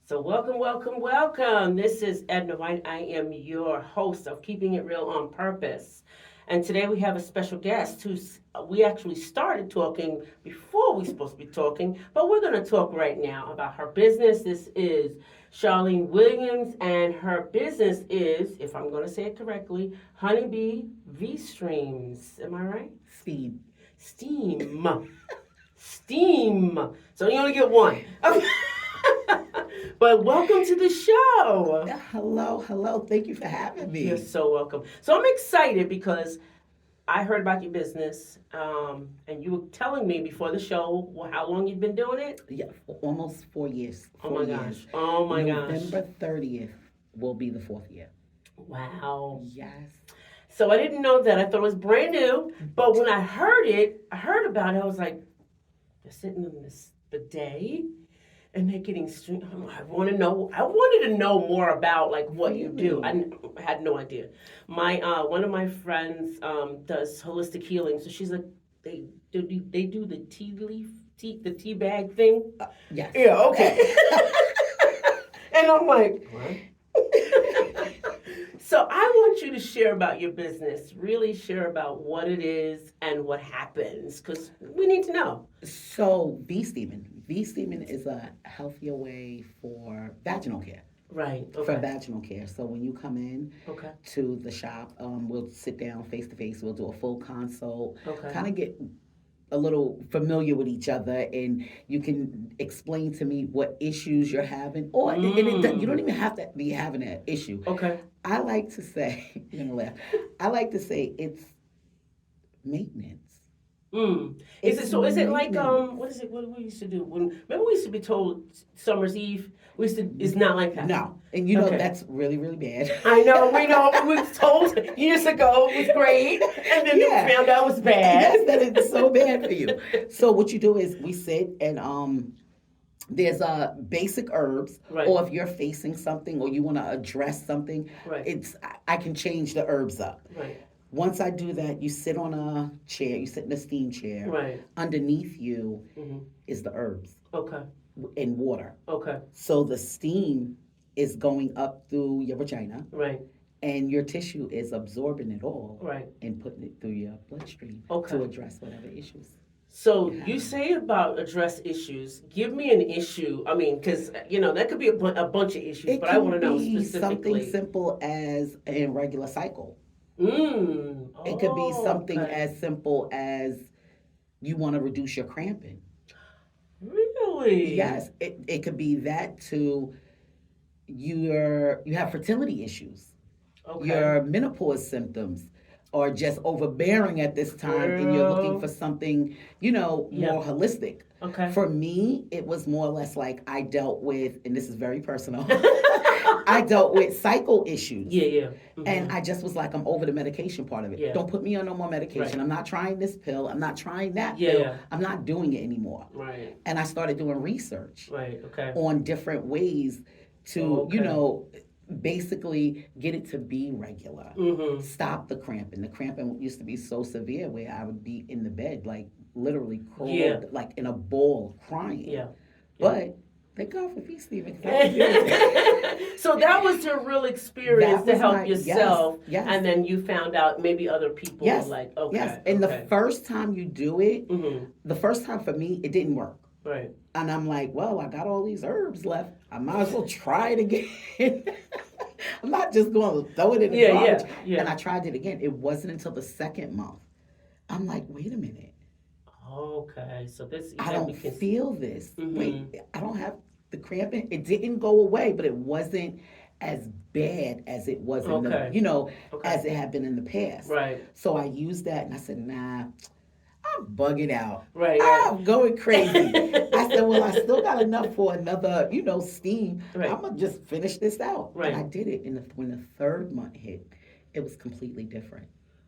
So welcome, welcome, welcome. This is Edna White. I am your host of Keeping It Real on Purpose. And today we have a special guest who's we actually started talking before we supposed to be talking, but we're going to talk right now about her business. This is Charlene Williams, and her business is, if I'm going to say it correctly, Honeybee V Streams. Am I right? Speed. Steam. Steam. So you only get one. Okay. But welcome to the show. Hello, hello. Thank you for having You're me. so welcome. So I'm excited because I heard about your business, and you were telling me before the show how long you've been doing it. Yeah, for almost 4 years. Oh Four my years. gosh. Oh my gosh. November 30th will be the fourth year. Wow. Yes. So I didn't know that. I thought it was brand new. But when I heard about it, I was like, they're sitting in this the day. And they're getting streamed. I want to know. I wanted to know more about like what you do. I had no idea. My one of my friends does holistic healing, so she's like, they do the the tea bag thing. Yes. Yeah. Okay. And I'm like, what? So I want you to share about your business. Really share about what it is and what happens, because we need to know. So, V steaming. V steaming is a healthier way for vaginal care. Right. For Okay. vaginal care. So, when you come in Okay. to the shop, we'll sit down face to face. We'll do a full consult. Okay. Kind of get a little familiar with each other, and you can explain to me what issues you're having, or you don't even have to be having an issue. Okay. I like to say, you're gonna laugh. I like to say it's maintenance. Is it so? Is it like maintenance. what is it? What do we used to do? Remember we used to be told Summer's Eve. We used to. It's not like that. No, and you know Okay. that's really, really bad. I know. We know. We was told years ago it was great, and then Yeah. we found out it was bad. Yes, that is so bad for you. So what you do is we sit and there's basic herbs, Right. or if you're facing something or you want to address something, Right. I can change the herbs up. Right. Once I do that, you sit on a chair, you sit in a steam chair. Right. Underneath you Mm-hmm. is the herbs Okay. and water. Okay. So the steam is going up through your vagina, Right. and your tissue is absorbing it all Right. and putting it through your bloodstream Okay. to address whatever issues. So Yeah. you say about address issues. Give me an issue. I mean, because that could be a bunch of issues, It but I want to can know be something specifically. simple as an irregular cycle. It could be Oh, something okay. as simple as you want to reduce your cramping. Really? Yes, it could be that to you have fertility issues. Okay. Your menopause symptoms are just overbearing at this time, and you're looking Girl. for something, Yeah. more holistic. Okay. For me, it was more or less like I dealt with, and this is very personal, I dealt with cycle issues. Yeah, yeah. And I just was like, I'm over the medication part of it. Yeah. Don't put me on no more medication. Right. I'm not trying this pill. I'm not trying that Yeah, pill. yeah. I'm not doing it anymore. Right. And I started doing research Right. Okay. on different ways to, Oh, okay. basically get it to be regular. Mm-hmm. Stop the cramping. The cramping used to be so severe where I would be in the bed, like literally curled, Yeah. like in a ball, crying. Yeah. But thank God for peace, Stephen. So that was your real experience That to was help my- yourself, yes. and then you found out maybe other people Yes. were like, okay, Yes. And okay. the first time you do it, Mm-hmm. the first time for me, it didn't work. Right. And I'm like, well, I got all these herbs left. I might as well try it again. I'm not just going to throw it in the Yeah, garbage. yeah, yeah. And I tried it again. It wasn't until the second month. I'm like, wait a minute. Okay. So this I don't feel this. Mhm. Wait, I don't have the cramping. It didn't go away, but it wasn't as bad as it was in Okay. Okay. as it had been in the past. Right. So I used that and I said, nah, I'm bugging out. Right. Right. I'm going crazy. I said, well, I still got enough for another, steam. Right. I'm going to just finish this out. Right. And I did it. And when the third month hit, it was completely different.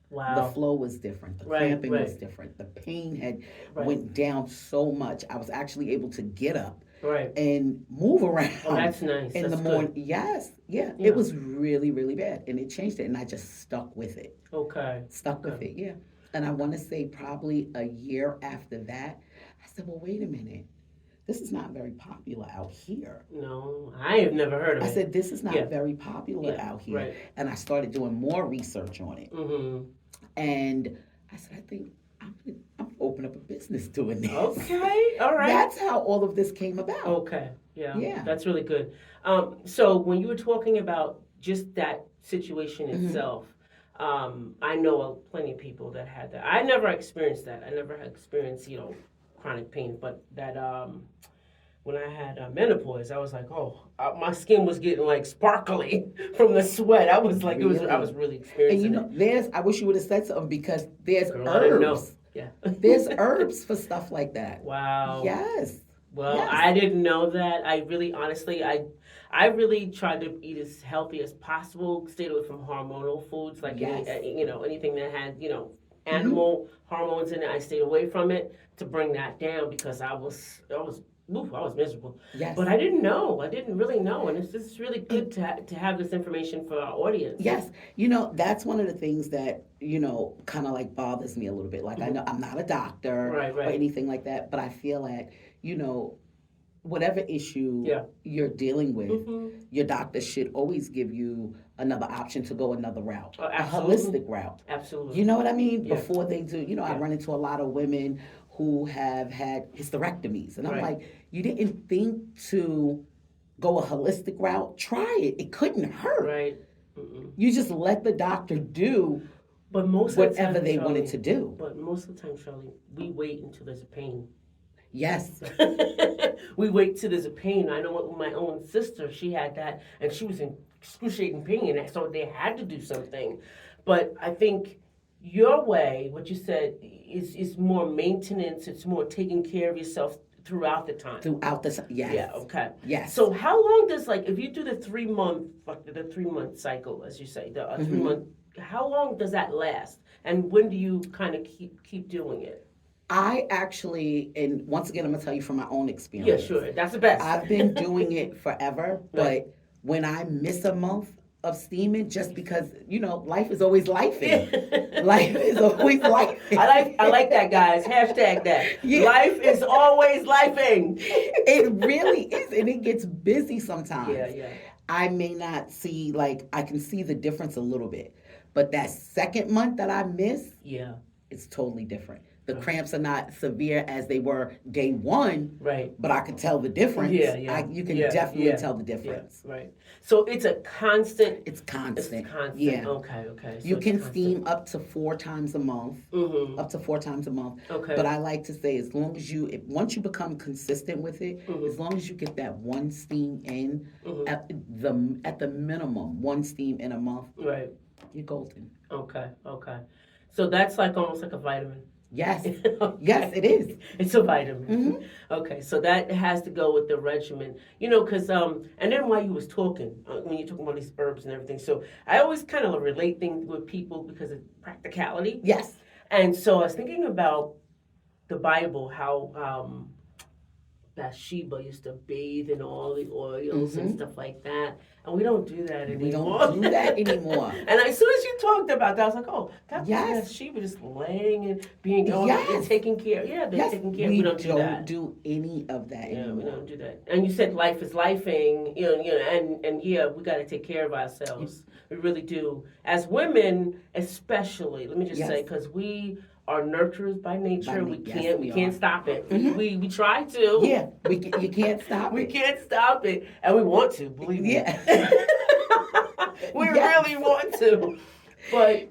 Wow. The flow was different. The Right, cramping right. was different. The pain had Right. went down so much. I was actually able to get up Right. and move around. Oh, that's nice. In That's the good. morning. Yes. Yeah. Yeah. It was really, really bad. And it changed it. And I just stuck with it. Okay. Stuck with it, yeah. And I want to say probably a year after that, I said, well, wait a minute. this is not very popular out here. No, I have never heard of I it. said, this is Yeah, not very popular yeah, out here. right. And I started doing more research on it. Mm-hmm. And I said, I think I'm gonna open up a business doing this. Okay, all right. That's how all of this came about. Okay, yeah, Yeah. that's really good. So when you were talking about just that situation itself, I know plenty of people that had that. I never experienced that. I never had experienced, chronic pain, but that when I had menopause, I was like, oh, my skin was getting like sparkly from the sweat. I was like, I was Really? really And experiencing it. I wish you would have said something because there's Girl, I didn't know. herbs. Yeah. There's herbs for stuff like that. Wow. Yes. Well, Yes. I didn't know that. I really, honestly, I really tried to eat as healthy as possible. Stayed away from hormonal foods, like Yes. anything that had Mm-hmm. animal hormones in it. I stayed away from it to bring that down because I was miserable. Yes. But I didn't know. I didn't really know, and it's just really good to have this information for our audience. Yes. That's one of the things that, kind of like bothers me a little bit. Like, I know I'm not a doctor Right, or right. anything like that, but I feel like, whatever issue Yeah. you're dealing with, Mm-hmm. your doctor should always give you another option to go another route, Oh, a absolutely. holistic route. Absolutely. You know what I mean? Yeah. Before they do, I Yeah. run into a lot of women who have had hysterectomies. And I'm Right. like, you didn't think to go a holistic route? Try it. It couldn't hurt. Right. Mm-mm. You just let the doctor do But most of whatever the time, they wanted Charlene, to do. But most of the time, Charlene, we wait until there's a pain. Yes. We wait till there's a pain. I know with my own sister, she had that, and she was in excruciating pain, and so they had to do something. But I think your way, what you said, is more maintenance. It's more taking care of yourself throughout the time. Throughout the yes. Yeah. Okay. Yes. So how long does if you do the 3-month cycle, as you say, the 3-month, how long does that last? And when do you kind of keep doing it? I actually, and once again, I'm going to tell you from my own Yeah, experience. sure. That's the best. I've been doing it forever, Right. but when I miss a month of steaming, just because, life is always lifing. Life is always lifing. I like that, guys. Hashtag that. Yeah. Life is always lifing. It really is, and it gets busy sometimes. Yeah. I may not see, I can see the difference a little bit, but that second month that I miss, Yeah. it's totally different. The cramps are not severe as they were day one, Right. but I could tell the difference. Yeah. You can definitely tell the difference. Yeah, right. So it's a constant. It's constant. It's constant. Yeah. Okay. So You it's can constant. steam up to 4 times a month. Mm-hmm. Up to 4 times a month. Okay. But I like to say, as long as once you become consistent with it, as long as you get that one steam in, at the minimum, one steam in a month, Right. you're golden. Okay. So that's almost like a vitamin. Yes. Okay. Yes, it is. It's a vitamin. Mm-hmm. Okay, so that has to go with the regimen. Because, and then while you was talking, when you're talking about these herbs and everything, so I always kind of relate things with people because of practicality. Yes. And so I was thinking about the Bible, how Bathsheba used to bathe in all the oils and stuff like that. And we don't do that anymore. We don't do that anymore. And as soon as you talked about that, I was like, oh, that was Yes. Bathsheba just laying and being Yes. and taking care. Yeah, they're Yes. taking care. We We don't do that. do any of that Yeah, we anymore. don't do that. And you said life is lifing, and yeah, we got to take care of ourselves. We really do. As women, especially, let me just Yes. say, because we are nurturers by nature. We Yes, can't. we We can't are. stop it. We try to. Yeah, you can't stop We it. can't stop it, and we want to. Believe me. Yeah. We Yes. really want to. But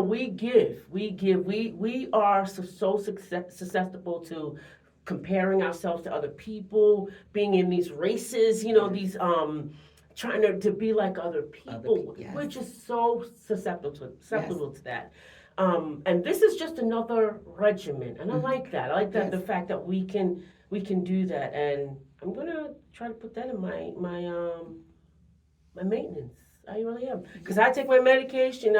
we give. We are so susceptible to comparing ourselves to other people, being in these races. These trying to be like other people. Yes. We're just so susceptible to that. And this is just another regimen, and I like that. I like that the fact that we can do that, and I'm gonna try to put that in my maintenance. I really am, because I take my medication.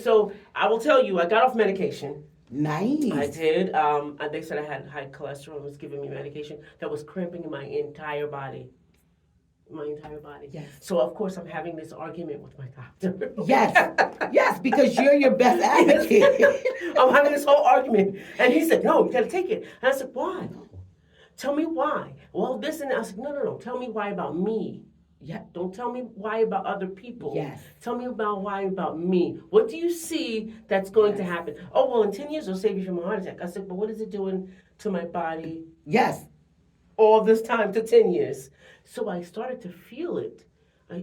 So I will tell you, I got off medication. Nice. I did. And they said I had high cholesterol and was giving me medication that was cramping in my entire body. Yes. So of course I'm having this argument with my doctor. Yes, because you're your best advocate. I'm having this whole argument, and he said, "No, you got to take it." And I said, "Why?" Tell me why. Well, this and that. I was like, no. Tell me why about me. Yeah. Don't tell me why about other people. Yes. Tell me about why about me. What do you see that's going to happen? Oh, well, in 10 years, it'll save you from a heart attack. I said, but what is it doing to my body Yes. all this time to 10 years? So I started to feel it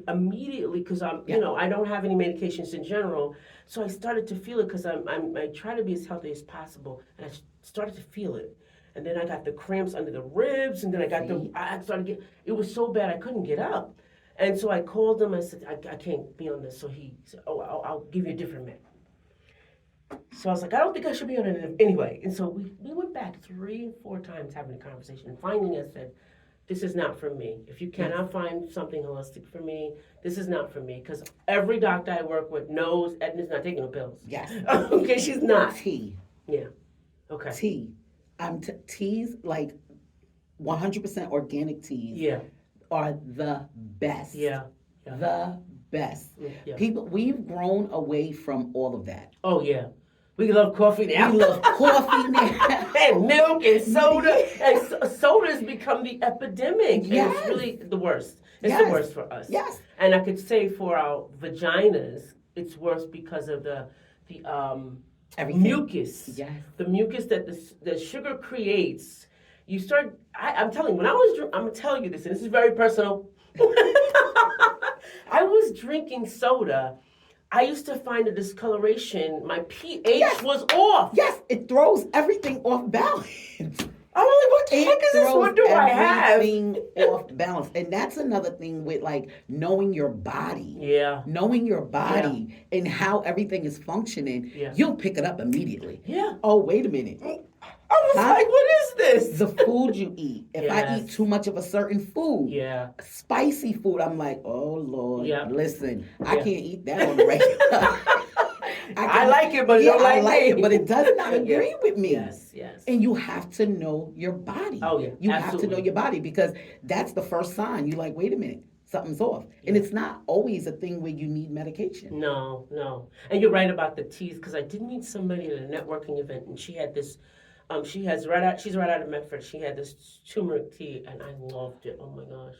immediately because I don't have any medications in general. So I started to feel it because I try to be as healthy as possible. And I started to feel it. And then I got the cramps under the ribs, and then I started getting, it was so bad I couldn't get up. And so I called him. I said, I can't be on this. So he said, oh, I'll give you a different med. So I was like, I don't think I should be on it anyway. And so we went back 3 or 4 times having a conversation. And finally I said, this is not for me. If you cannot find something holistic for me, this is not for me. Because every doctor I work with knows Edna's not taking no pills. Yes. Okay, she's not. Tea. Yeah. Okay. Tea. Teas, like 100% organic teas. Yeah. Are the best. Yeah. The best. Yeah. People, we've grown away from all of that. Oh, yeah. We love coffee now. We love coffee now. And milk and soda. And soda has become the epidemic. Yes. And it's really the worst. It's Yes. the worst for us. Yes. And I could say for our vaginas, it's worse because of the Everything. mucus. Yes. The mucus that the sugar creates. You start, I'm telling you, I'm going to tell you this, and this is very personal. I was drinking soda. I used to find the discoloration. My pH was off. Yes, it throws everything off balance. I'm like, what the heck is this? What do I have? Everything off balance. And that's another thing with like knowing your body. Yeah. Knowing your body and how everything is functioning, you'll pick it up immediately. Yeah. Oh, wait a minute. I was like, what is this? The food you eat. If I eat too much of a certain food, spicy food, I'm like, oh Lord, listen, I can't eat that on the regular. I like it, but it don't like me. it, but it does not agree with me. Yes. And you have to know your body. Oh yeah, you have to know your body because that's the first sign. You're like, wait a minute, something's off. And it's not always a thing where you need medication. No. And you're right about the teas because I did meet somebody at a networking event, and she had this. She's right out of Medford. She had this turmeric tea, and I loved it. Oh my gosh.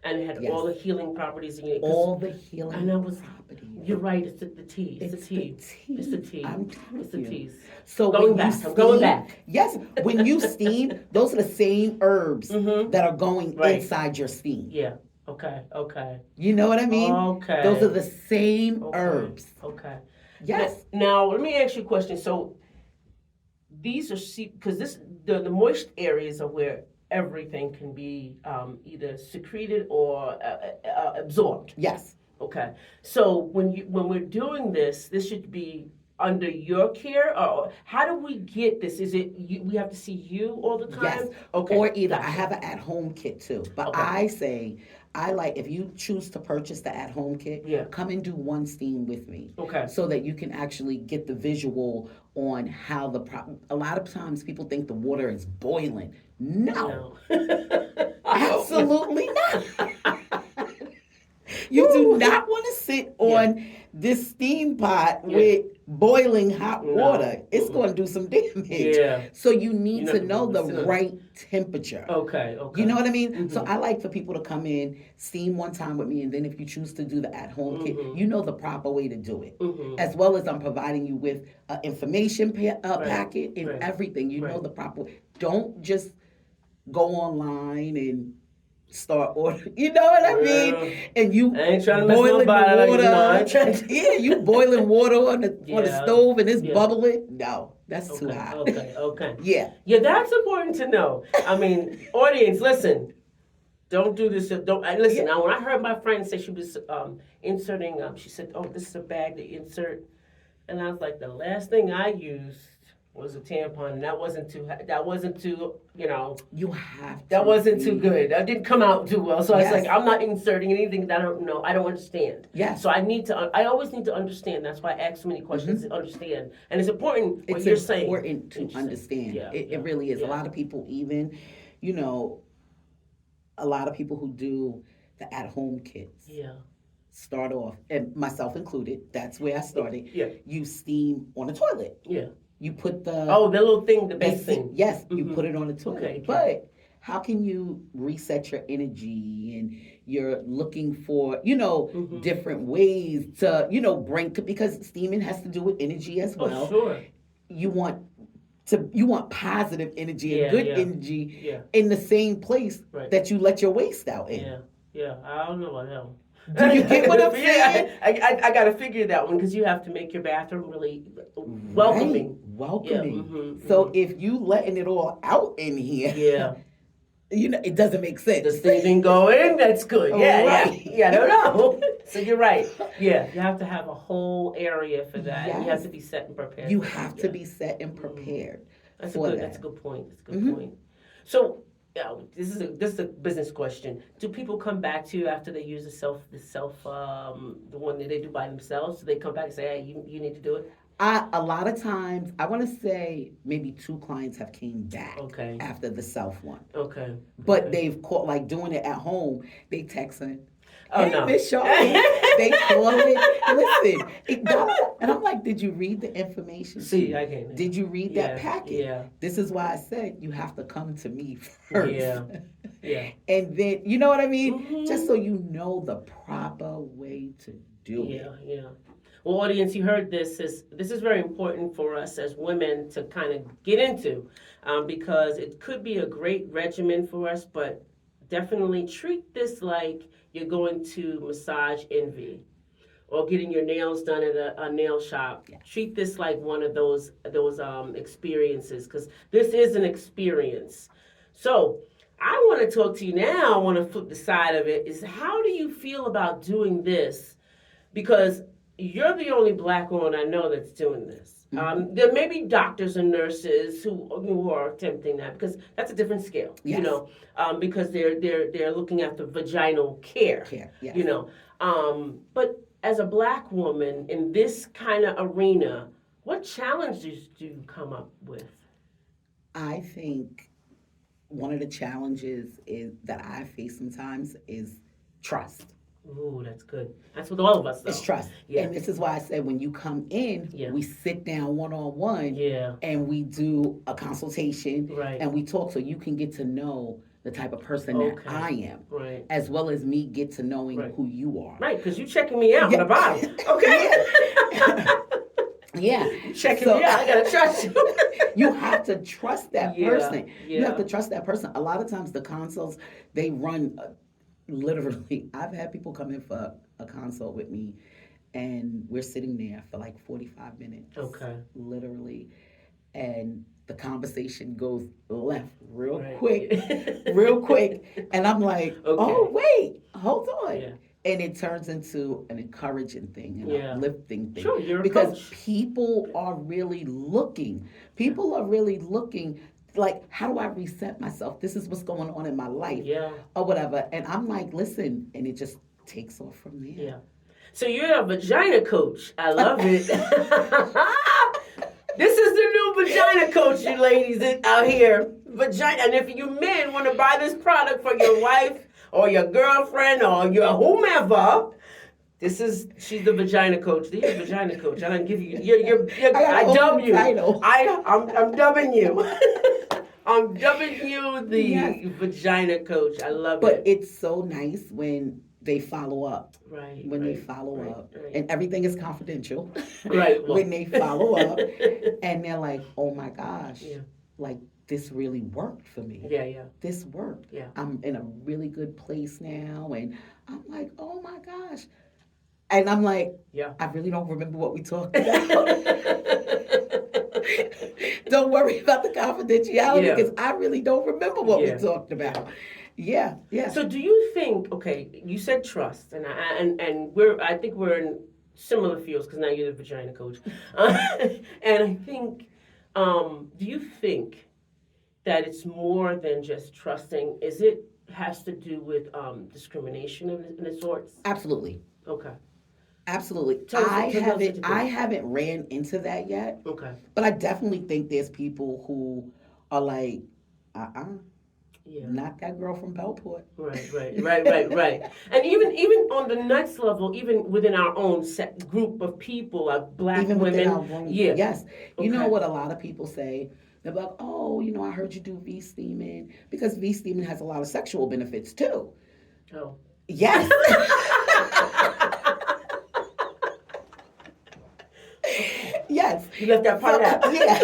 And it had all the healing properties in it. All the healing properties. You're right. It's the tea. It's the tea. It's the tea. I'm telling it's the you. teas. So I'm going back. Yes, when you steam, those are the same herbs that are going inside your steam. Yeah. Okay. You know what I mean? Okay. Those are the same herbs. Okay. Yes. Now let me ask you a question. So these are because the moist areas are where everything can be either secreted or absorbed. Yes. Okay. So when we're doing this should be under your care, or how do we get this? Is it we have to see you all the time? Yes. Okay. Or either I have an at-home kit too, but I like if you choose to purchase the at-home kit, come and do one steam with me. Okay. So that you can actually get the visual on how a lot of times people think the water is boiling. No. Absolutely not. You do not want to sit on this steam pot with boiling hot water. It's going to do some damage. Yeah. So you need to know the right temperature. Okay. You know what I mean? So I like for people to come in, steam one time with me, and then if you choose to do the at-home kit, you know the proper way to do it. As well as I'm providing you with an information packet and everything. You know the proper way. Don't just go online and start ordering. You know what I mean? And you ain't trying to boiling the water. You boiling water on the stove and it's bubbling. No, that's too hot. Okay. Yeah, that's important to know. I mean, audience, listen. Don't do this. Listen. Now, when I heard my friend say she was inserting, she said, "Oh, this is a bag to insert," and I was like, "The last thing I used was a tampon, and that wasn't too, you have to. That wasn't too good. That didn't come out too well. So I was like, I'm not inserting anything that I don't know. I don't understand. Yes. So I always need to understand. That's why I ask so many questions to understand. And it's important what you're saying. It's important to understand. It really is. A lot of people even, a lot of people who do the at-home kits. Yeah. Start off, and myself included, that's where I started. Yeah. You steam on the toilet. Yeah. You put the little thing, the base thing. Yes, you put it on the toilet. Okay. But how can you reset your energy, and you're looking for, different ways to, bring, because steaming has to do with energy as Oh, well. sure. You want you want positive energy and good energy Yeah. in the same place Right. that you let your waste out in. Yeah. Yeah. I don't know about him. Do you get what I'm saying? I got to figure that one because you have to make your bathroom really welcoming. Right. Welcoming. Yeah. So if you letting it all out in here, Yeah. it doesn't make sense. The steam go in, that's good. Yeah, Right. yeah. I don't know. So you're right. Yeah, you have to have a whole area for that. Yes. You have to be set and prepared. You have to be set and prepared. That's for a good. that. That's a good point. That's a good point. So, this is a business question. Do people come back to you after they use the one that they do by themselves? Do they come back and say, hey, you need to do it? A lot of times, I want to say maybe 2 clients have came back after the self one. Okay. But they've caught, like, doing it at home. They texting. Oh, hey, no. Miss Charlene. They call it. Listen. And I'm like, did you read the information? See, I can't. Did you read that packet? Yeah. This is why I said you have to come to me first. Yeah. And then, you know what I mean? Just so you know the proper way to do it. Yeah. Well, audience, you heard this is very important for us as women to kind of get into because it could be a great regimen for us, but definitely treat this like you're going to massage envy or getting your nails done at a nail shop. Yeah. Treat this like one of those experiences because this is an experience. So I want to talk to you now. I want to flip the side of it is how do you feel about doing this? Because you're the only Black woman I know that's doing this. There may be doctors and nurses who are attempting that because that's a different scale, Yes. because they're looking at the vaginal care, yes. But as a Black woman in this kind of arena, what challenges do you come up with? I think one of the challenges is that I face sometimes is trust. Ooh, that's good. That's with all of us, though. It's trust. Yeah. And this is why I said when you come in, we sit down one-on-one and we do a consultation and we talk so you can get to know the type of person that I am. Right. As well as me get to knowing who you are. Right, because you're checking me out on the bottom. Okay? Yeah. Checking me out. I got to trust you. You have to trust that person. Yeah. You have to trust that person. A lot of times the consults, they run... literally, I've had people come in for a consult with me, and we're sitting there for like 45 minutes. Okay. Literally. And the conversation goes left real quick. And I'm like, oh, wait, hold on. Yeah. And it turns into an encouraging thing, an uplifting thing. Sure, you're a because coach. People are really looking. People are really looking. Like, how do I reset myself? This is what's going on in my life. Or whatever. And I'm like, listen, and it just takes off from there. Yeah. So you're a vagina coach. I love it. This is the new vagina coach, you ladies out here. Vagina. And if you men want to buy this product for your wife or your girlfriend or your whomever, she's the vagina coach. You're the vagina coach. I don't give you. I dub you. I'm dubbing you. I'm dubbing you the vagina coach. I love it. But it's so nice when they follow up. Right. When they follow up. And everything is confidential. Right. When they follow up and they're like, oh my gosh, like this really worked for me. Yeah. This worked. Yeah. I'm in a really good place now. And I'm like, oh my gosh. And I'm like, I really don't remember what we talked about. Don't worry about the confidentiality because I really don't remember what we talked about. Yeah. So do you think, you said trust, and I think we're in similar fields because now you're the vagina coach. And I think, do you think that it's more than just trusting? Is it has to do with discrimination of the sorts? Absolutely. Okay. Absolutely. I haven't ran into that yet. Okay. But I definitely think there's people who are like, not that girl from Bellport. Right. And even on the next level, even within our own group of people, like Black even women. Within our room, yes. You know what a lot of people say? They're like, oh, I heard you do V steaming because V steaming has a lot of sexual benefits too. Oh. Yes. Yes. You left that part out. Yeah.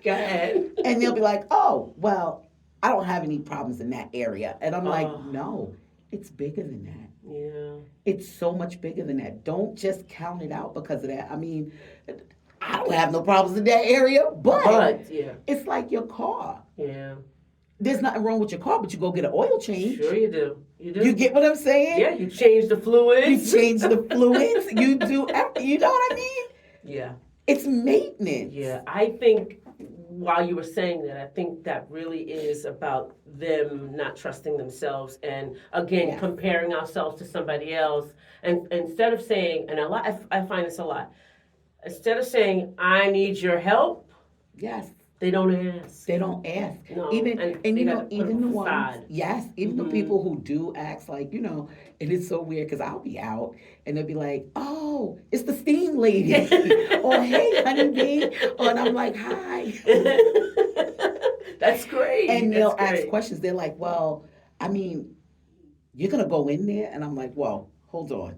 Go ahead. And they'll be like, oh, well, I don't have any problems in that area. And I'm like, no, it's bigger than that. Yeah. It's so much bigger than that. Don't just count it out because of that. I mean, I don't have no problems in that area, but yeah. It's like your car. Yeah. There's nothing wrong with your car, but you go get an oil change. Sure you do. You do. You get what I'm saying? Yeah, you change the fluids. You change the fluids. You do, you know what I mean? Yeah. It's maintenance. Yeah, I think while you were saying that, I think that really is about them not trusting themselves and, again, comparing ourselves to somebody else. And instead of saying, and I find this a lot, instead of saying, I need your help. Yes. They don't ask. They don't ask. No. Even the ones. Yes. Even the people who do ask, like, and it's so weird because I'll be out and they'll be like, "Oh, it's the steam lady," or "Hey, honeybee," and I'm like, "Hi." That's great. And they'll ask questions. They're like, "Well, I mean, you're gonna go in there," and I'm like, "Well, hold on.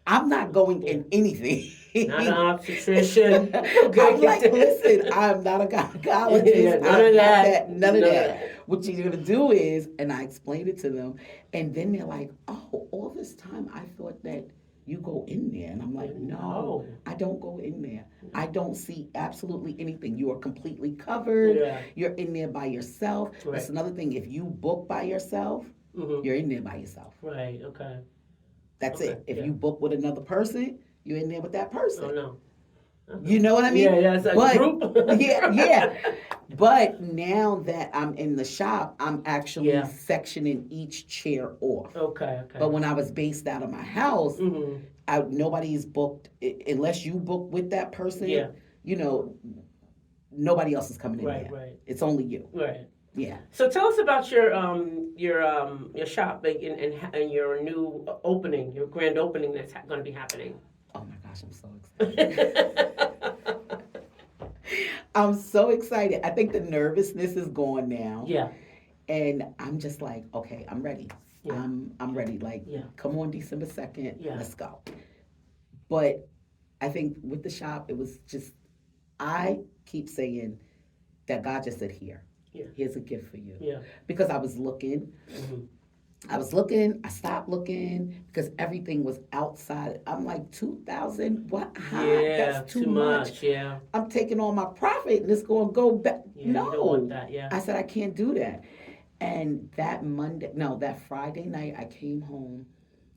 I'm not going in anything." Not an obstetrician. I'm like, listen, I'm not a gynecologist. None of that. None of that. What you're going to do is, and I explained it to them, and then they're like, oh, all this time I thought that you go in there. And I'm like, no, I don't go in there. I don't see absolutely anything. You are completely covered. Yeah. You're in there by yourself. Right. That's another thing. If you book by yourself, you're in there by yourself. Right, okay. That's it. If you book with another person, you're in there with that person. Oh, no. You know what I mean? Yeah, it's a group. yeah. But now that I'm in the shop, I'm actually sectioning each chair off. Okay. But when I was based out of my house, nobody's booked, unless you book with that person, nobody else is coming in there. Right. It's only you. Right. Yeah. So tell us about your shop and your new opening, your grand opening that's going to be happening. Oh my gosh, I'm so excited. I'm so excited. I think the nervousness is gone now. Yeah. And I'm just like, okay, I'm ready. Yeah. I'm ready. Like, come on December 2nd, let's go. But I think with the shop, it was just, I keep saying that God just said, here. Yeah. Here's a gift for you. Yeah. Because I was looking. I stopped looking because everything was outside. I'm like, 2,000? What? Yeah, that's too much. Yeah. I'm taking all my profit and it's going to go back. Yeah, no. You don't want that, yeah. I said, I can't do that. And that Friday night, I came home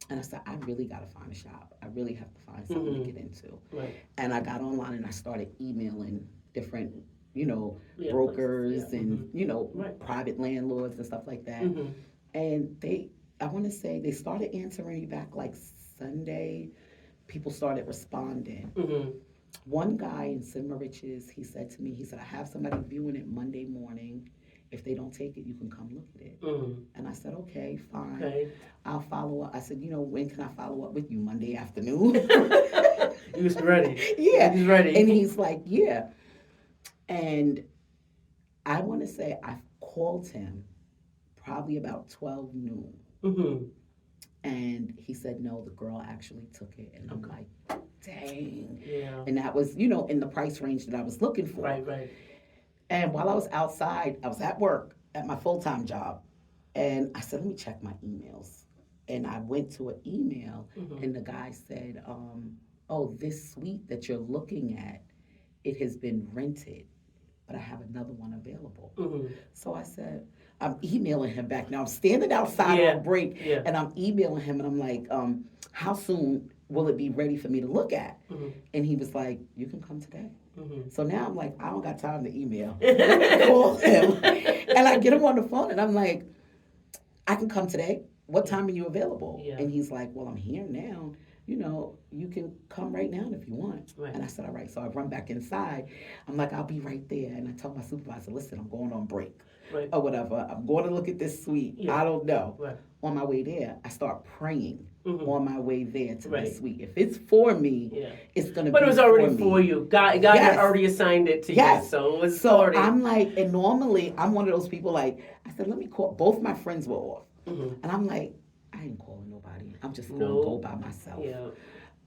and I said, I really got to find a shop. I really have to find something to get into. Right. And I got online and I started emailing different brokers and, private landlords and stuff like that. Mm-hmm. And I want to say they started answering me back like Sunday. People started responding. Mm-hmm. One guy in Cinema Riches, he said to me, I have somebody viewing it Monday morning. If they don't take it, you can come look at it. Mm-hmm. And I said, okay, fine. Okay. I'll follow up. I said, when can I follow up with you? Monday afternoon? He was ready. Yeah. He was ready. And he's like, yeah. And I want to say I called him probably about 12 noon. Mm-hmm. And he said, no, the girl actually took it. And I'm like, dang. Yeah. And that was, in the price range that I was looking for. Right. And while I was outside, I was at work at my full-time job. And I said, let me check my emails. And I went to an email, and the guy said, this suite that you're looking at, it has been rented, but I have another one available. Mm-hmm. So I said, I'm emailing him back. Now I'm standing outside on break, and I'm emailing him, and I'm like, how soon will it be ready for me to look at? Mm-hmm. And he was like, you can come today. Mm-hmm. So now I'm like, I don't got time to email. Call him. And I get him on the phone, and I'm like, I can come today. What time are you available? Yeah. And he's like, well, I'm here now. You can come right now if you want. Right. And I said, all right. So I run back inside. I'm like, I'll be right there. And I tell my supervisor, listen, I'm going on break. Right. or whatever. I'm going to look at this suite. Yeah. I don't know. Right. On my way there, I start praying on my way there to Right. the suite. If it's for me, it's going to be for me. But it was already for you. God had already assigned it to you. So it was already. I'm like, and normally I'm one of those people like, I said, let me call. Both my friends were off. And I'm like, I ain't calling nobody. I'm just going to go by myself. Yeah.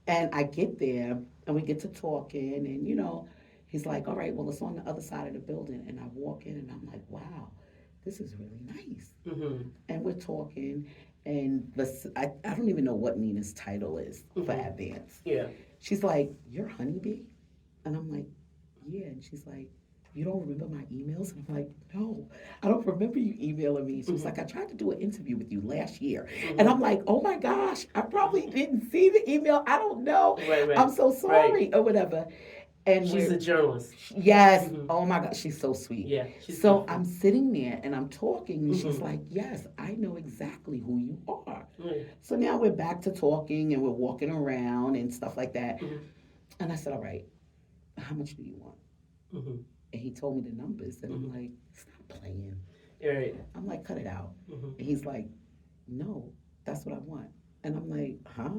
And I get there and we get to talking and, he's like, all right, well, it's on the other side of the building. And I walk in and I'm like, wow, this is really nice. And we're talking and I don't even know what Nina's title is for advance. Yeah. She's like, you're Honeybee? And I'm like, yeah. And she's like, you don't remember my emails? And I'm like, no, I don't remember you emailing me. She was like, I tried to do an interview with you last year. And I'm like, oh my gosh, I probably didn't see the email. I don't know. Right. I'm so sorry or whatever. And she's a journalist. Yes. Oh my God, she's so sweet. Yeah. So beautiful. I'm sitting there and I'm talking and she's like, yes, I know exactly who you are. So now we're back to talking and we're walking around and stuff like that. And I said, all right, how much do you want? And he told me the numbers, and I'm like, stop playing. Right. I'm like, cut it out. And he's like, no, that's what I want. And I'm like, huh?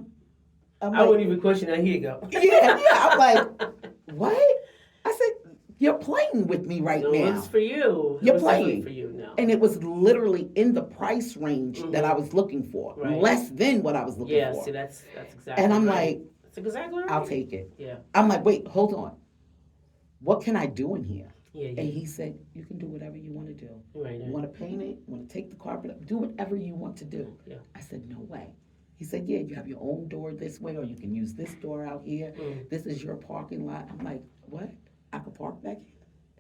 I wouldn't even question that. Here you go. Yeah. I'm like, what? I said, you're playing with me right now. It's for you. You're playing for you now. And it was literally in the price range that I was looking for, less than what I was looking for. Yeah, see, that's exactly. And I'm like, that's exactly right. I'll take it. Yeah. I'm like, wait, hold on. What can I do in here? Yeah. And he said, you can do whatever you want to do. Right. You want to paint it? You want to take the carpet up? Do whatever you want to do. Yeah. I said, no way. He said, yeah, you have your own door this way, or you can use this door out here. This is your parking lot. I'm like, what? I can park back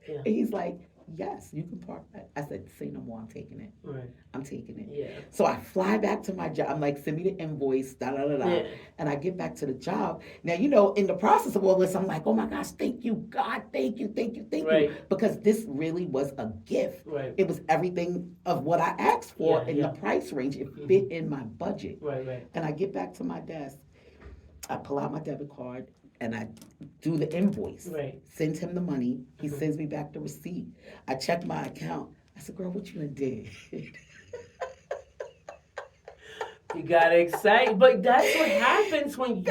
here? Yeah. And he's like, yes, you can park back. I said, say no more, I'm taking it. Right. I'm taking it. Yeah. So I fly back to my job. I'm like, send me the invoice, Yeah. And I get back to the job. Now, in the process of all this, I'm like, oh my gosh, thank you, God, thank you. Because this really was a gift. Right. It was everything of what I asked for in the price range. It fit in my budget. Right. And I get back to my desk. I pull out my debit card and I do the invoice. Right. Send him the money. He sends me back the receipt. I check my account. I said, girl, what you done did? You got excited, but that's what happens when you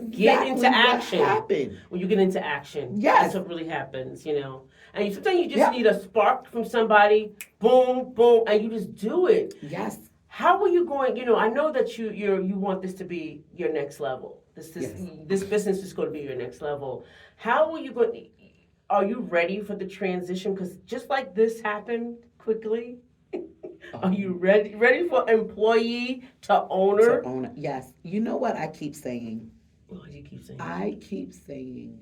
get into action. When you get into action, that's what really happens, And sometimes you just need a spark from somebody, boom, boom, and you just do it. Yes. How are you going? I know that you want this to be your next level. This business is going to be your next level. How are you going? Are you ready for the transition? Because just like this happened quickly. Are you ready for employee to owner? To owner, yes. You know what I keep saying? What do you keep saying? I keep saying,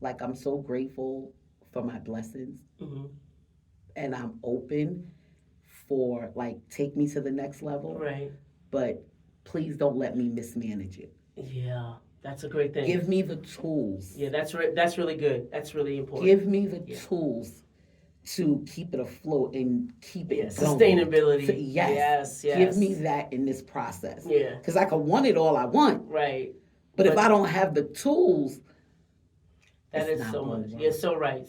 like, I'm so grateful for my blessings. And I'm open for, like, take me to the next level. Right. But please don't let me mismanage it. Yeah, that's a great thing. Give me the tools. Yeah, that's really good. That's really important. Give me the tools to keep it afloat and keep it going. Sustainability. Yes. Give me that in this process. Yeah. Because I can want it all I want. Right. But if I don't have the tools, that is so much. You're so right.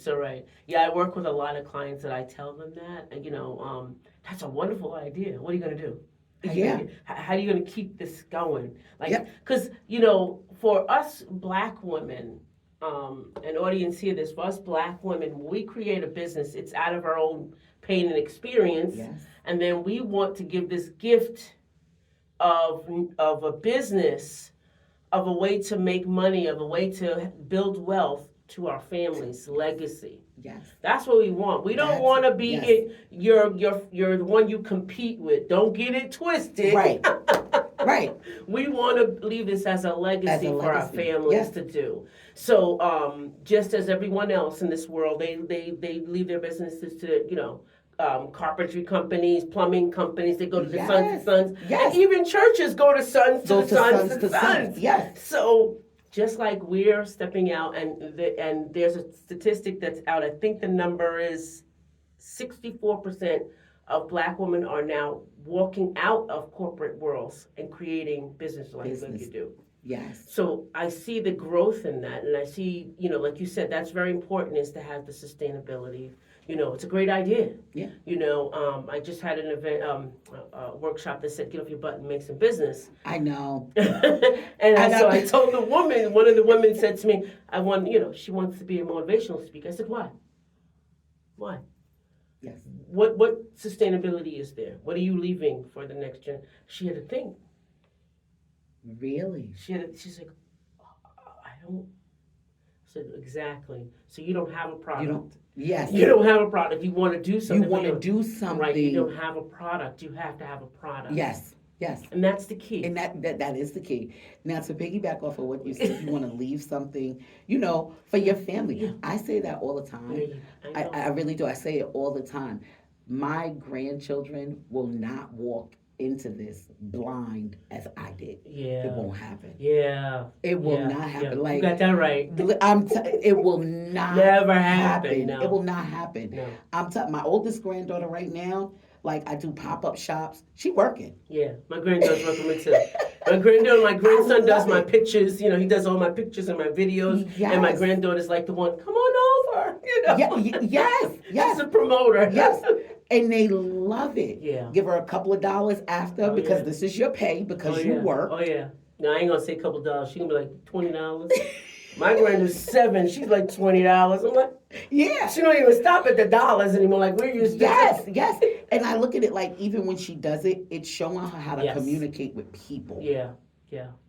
Yeah, I work with a lot of clients that I tell them that, and that's a wonderful idea. What are you going to do? How are you going to keep this going? Because, for us Black women, an audience here, for us Black women, when we create a business, it's out of our own pain and experience. Yes. And then we want to give this gift of a business, of a way to make money, of a way to build wealth to our family's legacy. Yes. That's what we want. We don't want to be you're the one you compete with. Don't get it twisted. Right. Right. We want to leave this as a legacy for our families to do. So just as everyone else in this world, they leave their businesses to, carpentry companies, plumbing companies. They go to the Sons to Sons. Yes. And even churches go to Sons to Sons to Sons. Yes. So just like we're stepping out, and there's a statistic that's out. I think the number is 64% of Black women are now walking out of corporate worlds and creating business like you do. Yes. So I see the growth in that, and I see, like you said, that's very important, is to have the sustainability, It's a great idea. Yeah. I just had an event, a workshop that said, get off your butt and make some business. I know. So I told one of the women said to me, she wants to be a motivational speaker. I said, why? Why? Yes. What sustainability is there? What are you leaving for the next gen? She had a thing. Really? She's like, I don't. I said, exactly. So you don't have a product. Yes. You don't have a product. You want to do something. You want to do something. Right. You don't have a product. You have to have a product. Yes. Yes. And that's the key. And that is the key. Now, to piggyback off of what you said, you want to leave something, for your family. Yeah. I say that all the time. Yeah, I really do. I say it all the time. My grandchildren will not walk into this blind as I did. Yeah. It won't happen. Yeah. It will not happen. Yeah. Like, you got that right. It will not never happen. No. It will not happen. No. My oldest granddaughter right now, like I do pop-up shops. She working. Yeah, my granddaughter's working with too. My grandson does my pictures. He does all my pictures and my videos. Yes. And my granddaughter's like the one, come on over. Yes. She's a promoter. Yes. And they love it. Yeah. Give her a couple of dollars after because this is your pay because you work. Oh yeah. No, I ain't gonna say a couple of dollars. She gonna be like $20. My granddaughter's 7. She's like $20. I'm like, yeah. She don't even stop at the dollars anymore. Like we're used to. Yes. And I look at it like even when she does it, it's showing her how to communicate with people. Yeah.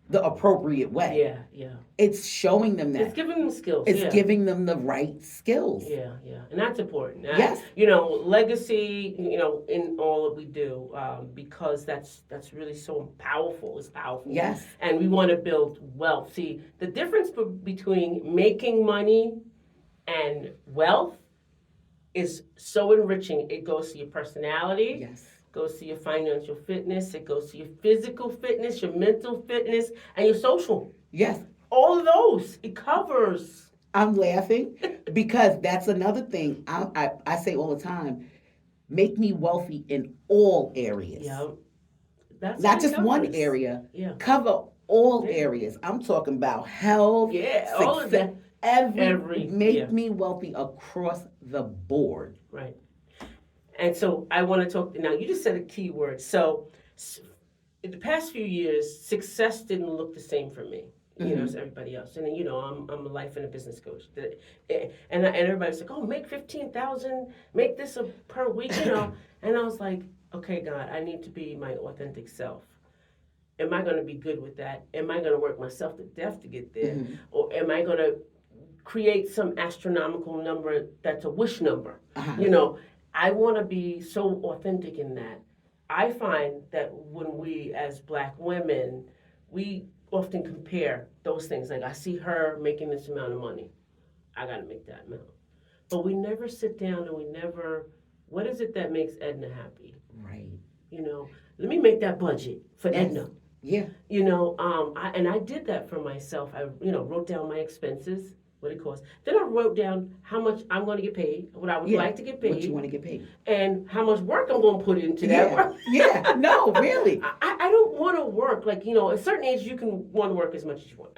The appropriate way. Yeah. It's showing them that. It's giving them skills. It's giving them the right skills. Yeah. And that's important. Yes. Legacy, in all that we do, because that's really so powerful. It's powerful. Yes. And we want to build wealth. See, the difference between making money and wealth is so enriching. It goes to your personality. Yes. Goes to your financial fitness, it goes to your physical fitness, your mental fitness, and your social. Yes. All of those, it covers. I'm laughing because that's another thing I say all the time. Make me wealthy in all areas. Yeah. That's not just one area. Yeah. Cover all areas. I'm talking about health. Yeah, success, all of that. Make me wealthy across the board. Right. And so I want to talk, now you just said a key word. So in the past few years, success didn't look the same for me, as everybody else. And I'm a life and a business coach. And everybody's like, oh, make $15,000, make this per week, And I was like, okay, God, I need to be my authentic self. Am I going to be good with that? Am I going to work myself to death to get there? Mm-hmm. Or am I going to create some astronomical number that's a wish number? Uh-huh. I want to be so authentic in that. I find that when we, as Black women, we often compare those things. Like, I see her making this amount of money. I got to make that amount. But we never sit down and what is it that makes Edna happy? Right. Let me make that budget for Edna. Yeah. I did that for myself. I, wrote down my expenses, what it costs. Then I wrote down how much I'm going to get paid, what I would like to get paid. What you want to get paid. And how much work I'm going to put into that work. Yeah, no, really. I don't want to work. Like, at a certain age, you can want to work as much as you want.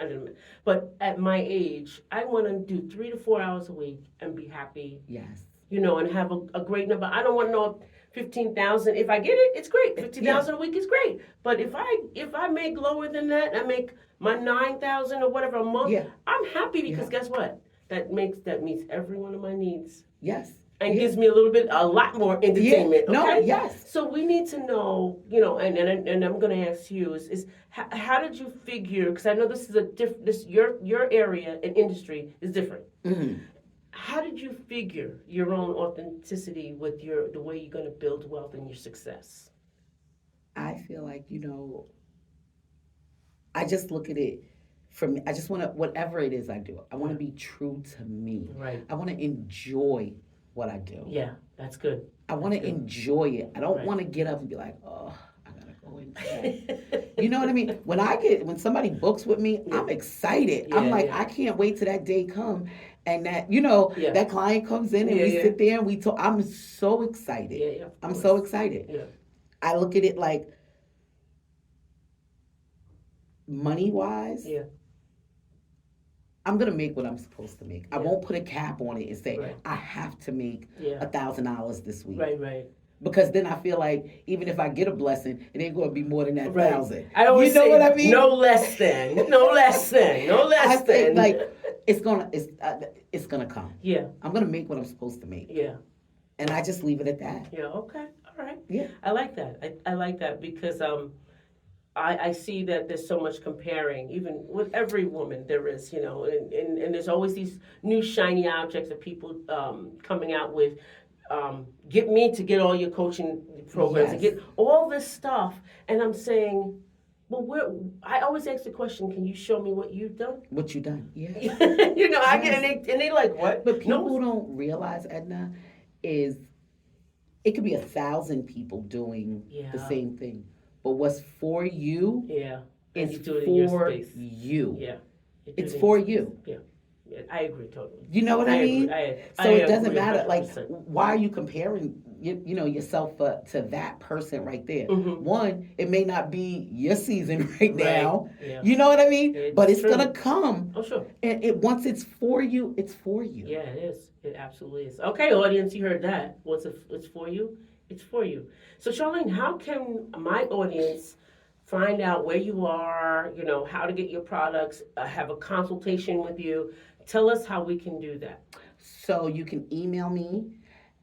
But at my age, I want to do 3 to 4 hours a week and be happy. Yes. And have a great number. I don't want to know 15,000. If I get it, it's great. 50,000 a week is great. But if I make lower than that, I make my 9,000 or whatever a month. Yeah. I'm happy because guess what? That meets every one of my needs. Yes. And gives me a lot more entertainment. Yeah. Okay? No. Yes. So we need to know, and I'm going to ask you is how did you figure? Because I know this is your area and industry is different. Mm-hmm. How did you figure your own authenticity with the way you're going to build wealth and your success? I feel like, I just look at it from, I just want to, whatever it is I do, I want to be true to me. Right. I want to enjoy what I do. Yeah, that's good. I want to enjoy it. I don't want to get up and be like, oh, I got to go into that. You know what I mean? When somebody books with me, I'm excited. I'm like, I can't wait till that day come. And that, that client comes in and we sit there and we talk. I'm so excited. Yeah, I'm so excited. Yeah. I look at it like money-wise. Yeah. I'm gonna make what I'm supposed to make. I Yeah. won't put a cap on it and say Right. I have to make Yeah. $1,000 this week. Right. Because then I feel like even if I get a blessing, it ain't going to be more than that Right. 1,000. I always You know say, what I mean? no less than, no less than, no less I think than. like it's gonna come. Yeah. I'm gonna make what I'm supposed to make. Yeah. And I just leave it at that. Yeah. Okay. All right. Yeah. I like that. I like that because I see that there's so much comparing, even with every woman there is, you know, and there's always these new shiny objects that people coming out with. Get me to get all your coaching programs and get all this stuff. And I'm saying, well, I always ask the question, can you show me what you've done? What you done? Yeah. You know, I get and they like, what? But people don't realize, Edna, is it could be 1,000 people doing the same thing. But what's for you is you do it in your for space. you. Yeah. It's for you. Yeah. I agree totally. You know what I mean? So it doesn't matter. 100%. Like, why are you comparing, you know, yourself to that person right there? Mm-hmm. One, it may not be your season right now. Yeah. You know what I mean? But it's true. gonna come. Oh, sure. And once it's for you, it's for you. Yeah, it is. It absolutely is. Okay, audience, you heard that. It's for you? It's for you. So, Charlene, how can my audience find out where you are, you know, how to get your products, have a consultation with you? Tell us how we can do that. So you can email me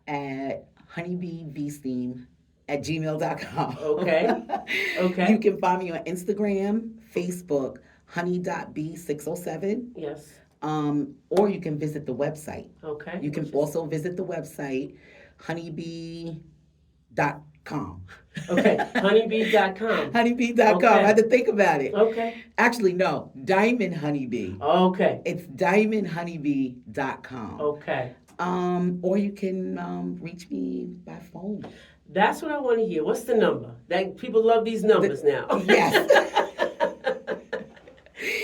at honeybeevsteam@gmail.com. Okay. You can find me on Instagram, Facebook, honey.b607. Yes. Or you can visit the website. Okay. You can also visit the website, honeybee.com. Okay, honeybee.com. Honeybee.com. Okay. I had to think about it. Okay. Actually, no, Diamond Honeybee. Okay. It's diamondhoneybee.com. Okay. Or you can reach me by phone. That's what I want to hear. What's the number? That people love these numbers now. Yes.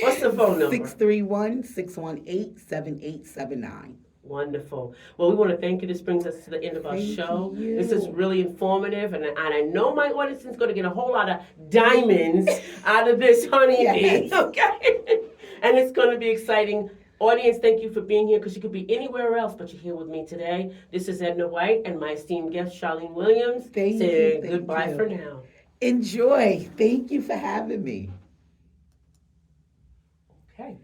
What's the phone number? 631-618-7879. Wonderful. Well, we want to thank you. This brings us to the end of our show. This is really informative, and I know my audience is going to get a whole lot of diamonds out of this honeybee. Yes. Okay? And it's going to be exciting. Audience, thank you for being here because you could be anywhere else, but you're here with me today. This is Edna White and my esteemed guest, Charlene Williams. Thank saying you. Goodbye for now. Enjoy. Thank you for having me. Okay.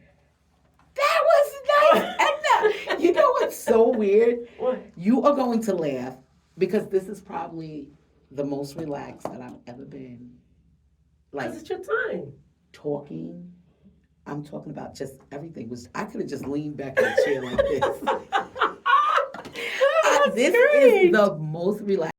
That was nice, Edna. You know what's so weird? What? You are going to laugh because this is probably the most relaxed that I've ever been. Like, Because it's your time. Talking. I'm talking about just everything. I could have just leaned back in the chair like this. That's This great. is the most relaxed.